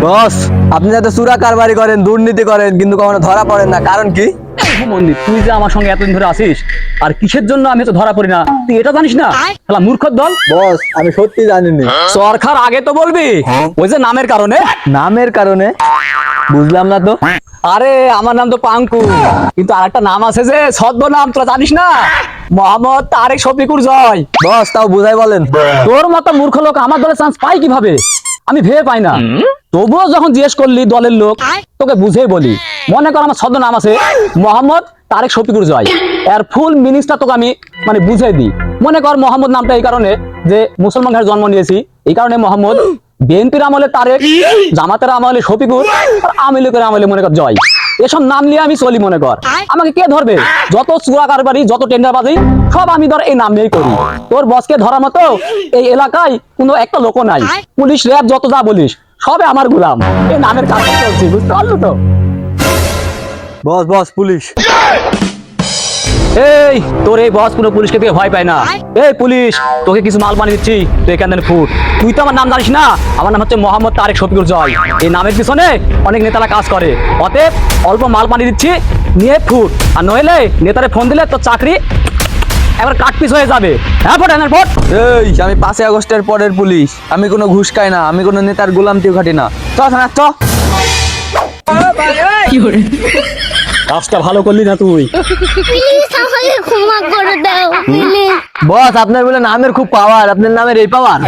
বস, আপনি যাতে চুরা কারবারি করেন, দুর্নীতি করেন, কিন্তু কখনো ধরা পড়েন না, কারণ কি? মন্দির, তুই যে আমার সঙ্গে এতদিন ধরে আসিস আর কিসের জন্য আমি তো ধরা পড়ি না, তুই এটা জানিস না? শালা মূর্খর দল। বস, আমি সত্যি জানিনি। সরকার আগে তো বলবি, ওই যে নামের কারণে। নামের কারণে? বুঝলাম না তো। আরে আমার নাম তো পাঙ্কু, কিন্তু আরেকটা নাম আছে যে ছদ্ম নাম, তোরা জানিস না? মোহাম্মদ তারেক শফিকুর জয়। বস, তাও বুঝাই বলেন। তোর মতো মূর্খ লোক আমার দলে চান্স পাই কিভাবে, আমি ভেবে পাই না। তবুও যখন জিজ্ঞেস করলি দলের লোক, তোকে বুঝেই বলি। মনে কর আমার ছদ্ম নাম আছে মোহাম্মদ তারেক শফিকুর জয়, এর ফুল মিনিংসটা তোকে আমি মানে বুঝাই দিই। মনে কর মোহাম্মদ নামটা এই কারণে যে মুসলমান ঘরে জন্ম নিয়েছি, এই কারণে মোহাম্মদ। বিএনপির আমলে তারেক, জামাতের আমলে শফিকুর, আর আওয়ামী লীগের আমলে মনে কর জয়। এসব নাম নিয়ে আমি চলি। মনে কর আমাকে কে ধরবে? যত চুরা কারবারি, যত টেন্ডারবাজি, সব আমি ধর এই নাম নিয়েই করি। তোর বসকে ধরার মতো এই এলাকায় কোনো একটা লোক নাই। পুলিশ, র্যাব, যত যা বলিস সবে আমার গোলাম। এই নামের কাজ চলছে, বুঝতে পারলো তো? বস, বস, পুলিশ। এই তোর এই বস কোনো পুলিশকে দিয়ে ভয় পায় না। এই পুলিশ, তোকে কিছু মাল বানিয়ে দিচ্ছি, তুই এখান থেকে ফুট। তুই তো আমার নাম জানিস না, আমার নাম হচ্ছে মোহাম্মদ তারেক শফিকুর জয়। এই নামের পিছনে অনেক নেতারা কাজ করে, অতএব অল্প মাল বানিয়ে দিচ্ছি, নিয়ে ফুট। আর নইলে নেতারে ফোন দিলে তোর চাকরি এবার কাটপিস হয়ে যাবে। হ্যাঁ ফোট, হ্যাঁ ফোট। এই, আমি 5ই আগস্টের পরের পুলিশ। আমি কোনো ঘুষ খাই না, আমি কোনো নেতার গোলামতিও খাটি না। চ থানা, চ। কাজটা ভালো করলি না তুই। প্লিজ আমাকে ক্ষমা করে দাও প্লিজ। বস, আপনার বলে নামের খুব পাওয়ার, আপনার নামের এই পাওয়ার।